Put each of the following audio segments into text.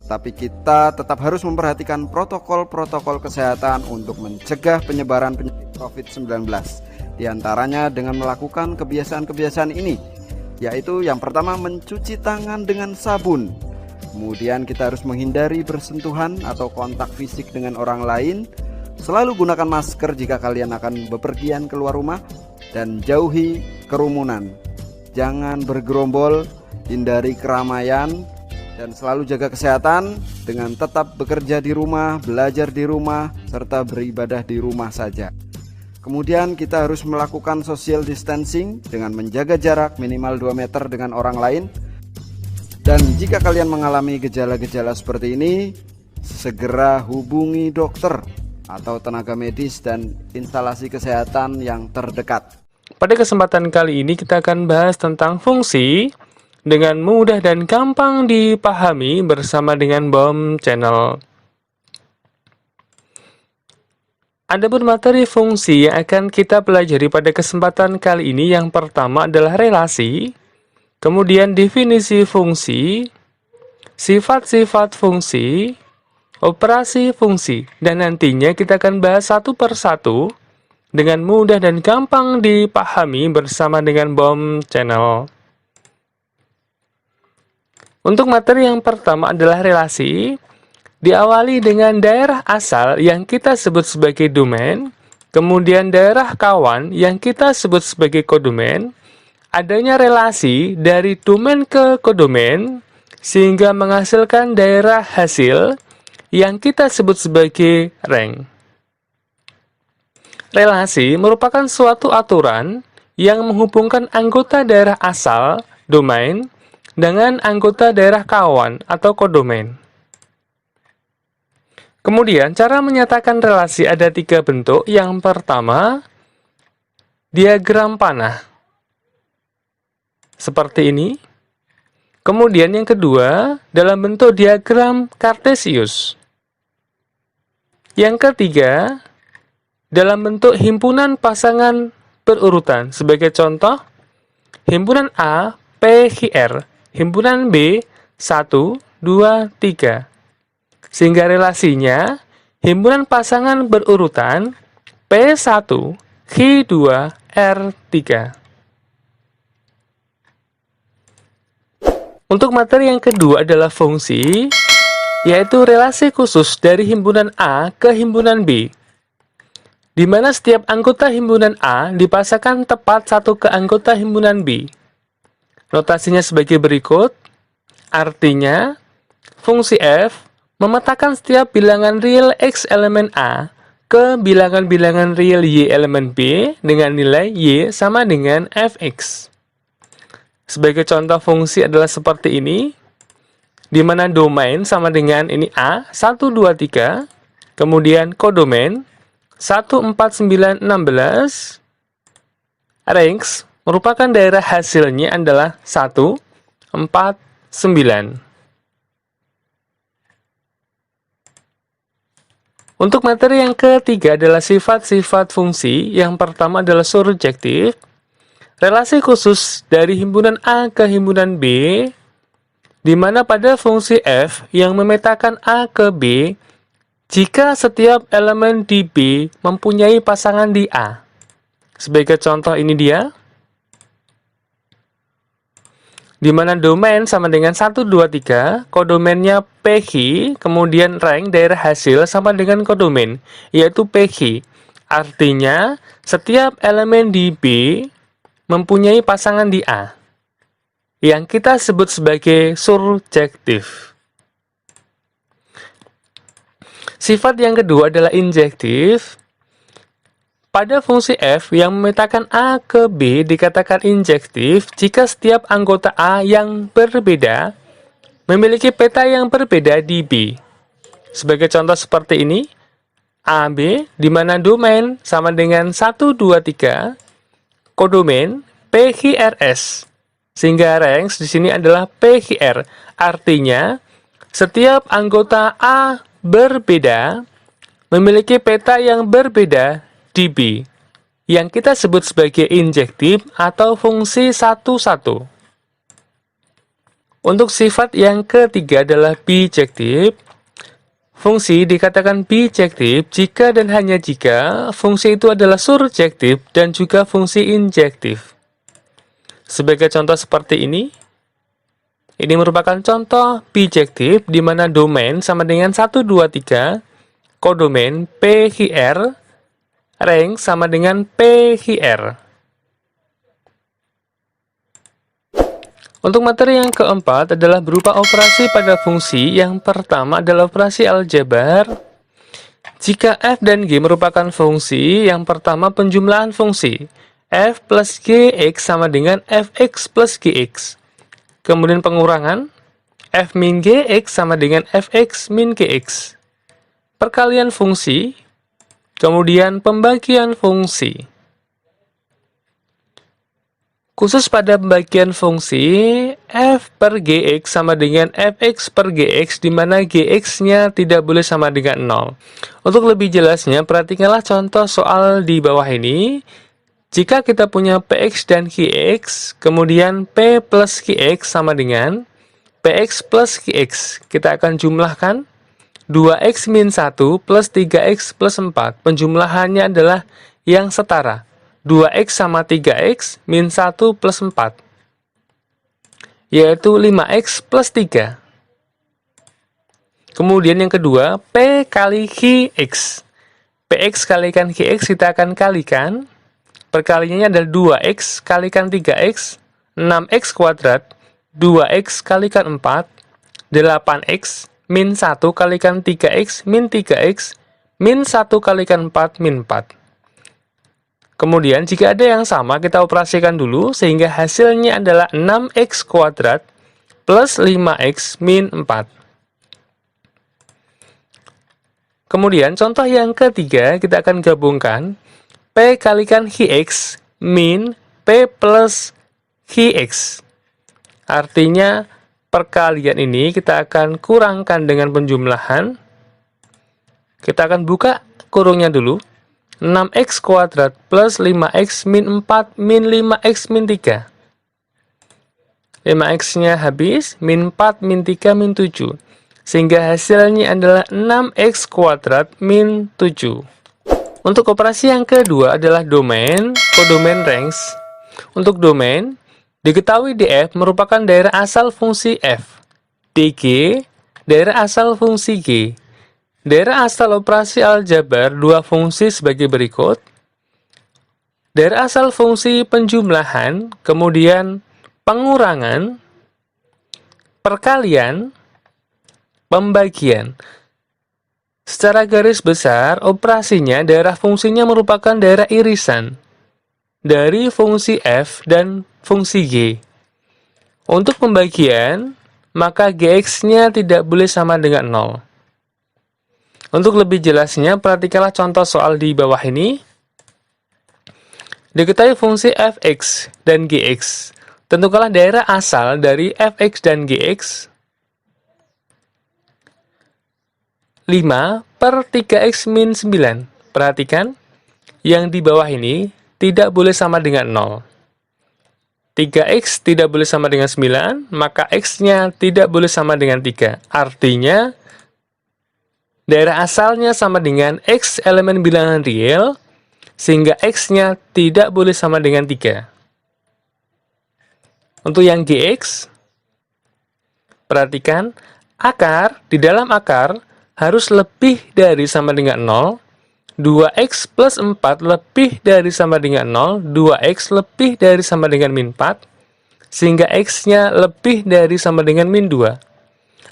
tapi kita tetap harus memperhatikan protokol-protokol kesehatan untuk mencegah penyebaran penyakit COVID-19. Di antaranya dengan melakukan kebiasaan-kebiasaan ini, yaitu yang pertama mencuci tangan dengan sabun. Kemudian kita harus menghindari bersentuhan atau kontak fisik dengan orang lain. Selalu gunakan masker jika kalian akan bepergian keluar rumah, dan jauhi kerumunan. Jangan bergerombol, hindari keramaian, dan selalu jaga kesehatan dengan tetap bekerja di rumah, belajar di rumah, serta beribadah di rumah saja. Kemudian kita harus melakukan social distancing dengan menjaga jarak minimal 2 meter dengan orang lain. Dan jika kalian mengalami gejala-gejala seperti ini, segera hubungi dokter atau tenaga medis dan instalasi kesehatan yang terdekat. Pada kesempatan kali ini kita akan bahas tentang fungsi dengan mudah dan gampang dipahami bersama dengan BOM Channel. Adapun materi fungsi yang akan kita pelajari pada kesempatan kali ini, yang pertama adalah relasi, kemudian definisi fungsi, sifat-sifat fungsi, operasi fungsi, dan nantinya kita akan bahas satu persatu dengan mudah dan gampang dipahami bersama dengan BOM Channel. Untuk materi yang pertama adalah relasi, diawali dengan daerah asal yang kita sebut sebagai domain, kemudian daerah kawan yang kita sebut sebagai kodomain. Adanya relasi dari domain ke kodomain sehingga menghasilkan daerah hasil yang kita sebut sebagai rank. Relasi merupakan suatu aturan yang menghubungkan anggota daerah asal, domain, dengan anggota daerah kawan atau kodomain. Kemudian, cara menyatakan relasi ada 3 bentuk. Yang pertama, diagram panah. Seperti ini. Kemudian yang kedua, dalam bentuk diagram kartesius. Yang ketiga, dalam bentuk himpunan pasangan berurutan. Sebagai contoh, himpunan A, P, Q, R. Himpunan B 1, 2, 3. Sehingga relasinya himpunan pasangan berurutan P1, Q2, R3. Untuk materi yang kedua adalah fungsi, yaitu relasi khusus dari himpunan A ke himpunan B, di mana setiap anggota himpunan A dipasangkan tepat satu ke anggota himpunan B. Notasinya sebagai berikut, artinya fungsi f memetakan setiap bilangan real x elemen A ke bilangan-bilangan real y elemen B dengan nilai y sama dengan fx. Sebagai contoh fungsi adalah seperti ini, di mana domain sama dengan ini A, 1, 2, 3, kemudian kodomain 1, 4, 9, 16, ranks merupakan daerah hasilnya adalah 1, 4, 9. Untuk materi yang ketiga adalah sifat-sifat fungsi. Yang pertama adalah surjektif, relasi khusus dari himpunan A ke himpunan B, di mana pada fungsi f yang memetakan A ke B, jika setiap elemen di B mempunyai pasangan di A. Sebagai contoh ini dia, di mana domain sama dengan 1, 2, 3, kodomainnya PQ, kemudian rank daerah hasil sama dengan kodomain, yaitu PQ. Artinya, setiap elemen di B mempunyai pasangan di A, yang kita sebut sebagai surjektif. Sifat yang kedua adalah injektif. Pada fungsi f yang memetakan A ke B dikatakan injektif jika setiap anggota A yang berbeda memiliki peta yang berbeda di B. Sebagai contoh seperti ini, AB di mana domain sama dengan 1, 2, 3, kodomain PQRS, sehingga ranks di sini adalah PQR. Artinya, setiap anggota A berbeda memiliki peta yang berbeda di B, yang kita sebut sebagai injektif atau fungsi 1-1. Untuk sifat yang ketiga adalah bijektif. Fungsi dikatakan bijektif jika dan hanya jika fungsi itu adalah surjektif dan juga fungsi injektif. Sebagai contoh seperti ini merupakan contoh bijektif di mana domain sama dengan 1, 2, 3, kodomain PHR, rank sama dengan PHR. Untuk materi yang keempat adalah berupa operasi pada fungsi. Yang pertama adalah operasi aljabar. Jika f dan g merupakan fungsi, yang pertama penjumlahan fungsi. F plus gx sama dengan fx plus gx. Kemudian pengurangan. F min gx sama dengan fx min gx. Perkalian fungsi. Kemudian pembagian fungsi. Khusus pada pembagian fungsi, f per gx sama dengan fx per gx, di mana gx-nya tidak boleh sama dengan 0. Untuk lebih jelasnya, perhatikanlah contoh soal di bawah ini. Jika kita punya px dan qx, kemudian p plus qx sama dengan px plus qx, kita akan jumlahkan 2x min 1 plus 3x plus 4. Penjumlahannya adalah yang setara. 2x sama 3x min 1 plus 4, yaitu 5x plus 3. Kemudian yang kedua, P kali QX. Px kalikan Qx kita akan kalikan. Perkaliannya adalah 2x kalikan 3x, 6x kuadrat, 2x kalikan 4, 8x, min 1 kalikan 3x, min 3x, min 1 kalikan 4, min 4. Kemudian jika ada yang sama, kita operasikan dulu, sehingga hasilnya adalah 6x kuadrat plus 5x min 4. Kemudian contoh yang ketiga, kita akan gabungkan P kalikan Qx min P plus Qx. Artinya perkalian ini kita akan kurangkan dengan penjumlahan. Kita akan buka kurungnya dulu. 6x kuadrat plus 5x min 4 min 5x min 3. 5x-nya habis, min 4 min 3 min 7. Sehingga hasilnya adalah 6x kuadrat min 7. Untuk operasi yang kedua adalah domain, kodomain range. Untuk domain, diketahui df merupakan daerah asal fungsi f. dg, daerah asal fungsi g. Daerah asal operasi aljabar dua fungsi sebagai berikut. Daerah asal fungsi penjumlahan, kemudian pengurangan, perkalian, pembagian. Secara garis besar, operasinya daerah fungsinya merupakan daerah irisan dari fungsi f dan fungsi g. Untuk pembagian, maka gx-nya tidak boleh sama dengan 0. Untuk lebih jelasnya, perhatikanlah contoh soal di bawah ini. Diketahui fungsi fx dan gx. Tentukanlah daerah asal dari fx dan gx. 5 per 3x min 9. Perhatikan, yang di bawah ini tidak boleh sama dengan 0. 3x tidak boleh sama dengan 9, maka x-nya tidak boleh sama dengan 3. Artinya, daerah asalnya sama dengan x elemen bilangan real, sehingga x-nya tidak boleh sama dengan 3. Untuk yang gx, perhatikan, akar, di dalam akar harus lebih dari sama dengan 0, 2x plus 4 lebih dari sama dengan 0, 2x lebih dari sama dengan min 4, sehingga x-nya lebih dari sama dengan min 2.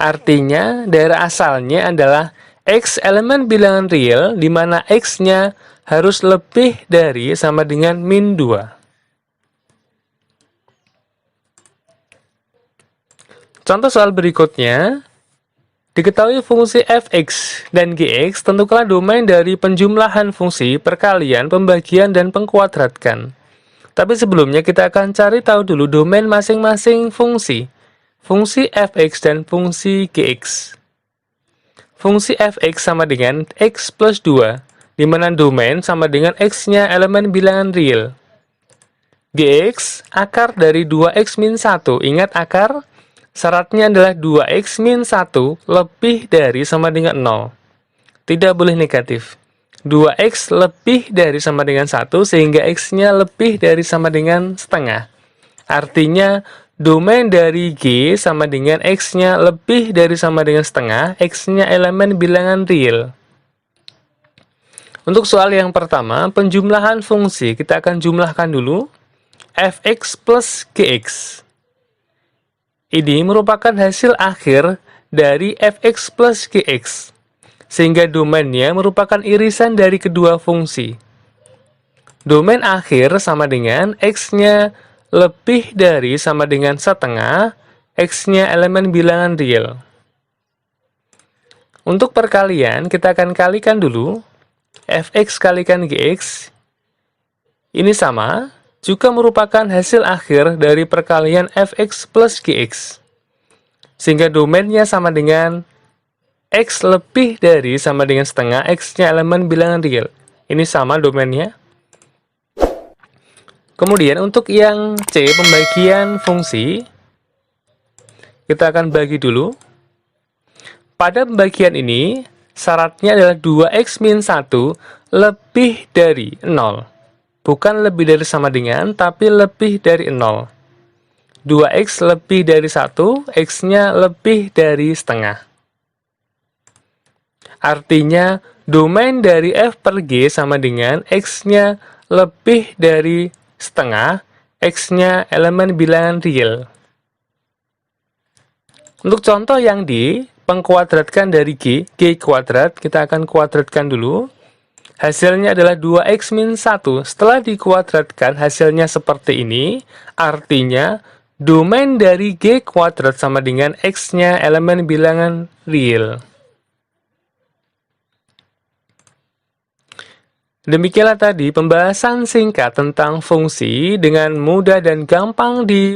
Artinya, daerah asalnya adalah x elemen bilangan real, di mana x-nya harus lebih dari sama dengan min 2. Contoh soal berikutnya, diketahui fungsi fx dan gx, tentukanlah domain dari penjumlahan fungsi, perkalian, pembagian, dan pengkuadratkan. Tapi sebelumnya kita akan cari tahu dulu domain masing-masing fungsi. Fungsi fx dan fungsi gx. Fungsi fx sama dengan x plus 2, di mana domain sama dengan x-nya elemen bilangan real. Gx, akar dari 2x min 1. Ingat akar? Syaratnya adalah 2x min 1 lebih dari sama dengan 0. Tidak boleh negatif. 2x lebih dari sama dengan 1 sehingga x-nya lebih dari sama dengan setengah. Artinya, domain dari G sama dengan x-nya lebih dari sama dengan setengah, x-nya elemen bilangan real. Untuk soal yang pertama, penjumlahan fungsi, kita akan jumlahkan dulu fx plus gx. Ini merupakan hasil akhir dari fx plus gx, sehingga domainnya merupakan irisan dari kedua fungsi. Domain akhir sama dengan x-nya lebih dari sama dengan setengah, x-nya elemen bilangan real. Untuk perkalian, kita akan kalikan dulu fx kalikan gx. Ini sama, juga merupakan hasil akhir dari perkalian fx plus gx. Sehingga domainnya sama dengan x lebih dari sama dengan setengah, x-nya elemen bilangan real. Ini sama domainnya. Kemudian untuk yang C, pembagian fungsi, kita akan bagi dulu. Pada pembagian ini, syaratnya adalah 2x min 1 lebih dari 0. Bukan lebih dari sama dengan, tapi lebih dari 0. 2x lebih dari 1, x-nya lebih dari setengah. Artinya, domain dari f per g sama dengan x-nya lebih dari setengah, x-nya elemen bilangan real. Untuk contoh yang D, pengkuadratkan dari g kuadrat, kita akan kuadratkan dulu. Hasilnya adalah 2x min 1. Setelah dikuadratkan, hasilnya seperti ini. Artinya, domain dari g kuadrat sama dengan x-nya elemen bilangan real. Demikianlah tadi pembahasan singkat tentang fungsi dengan mudah dan gampang di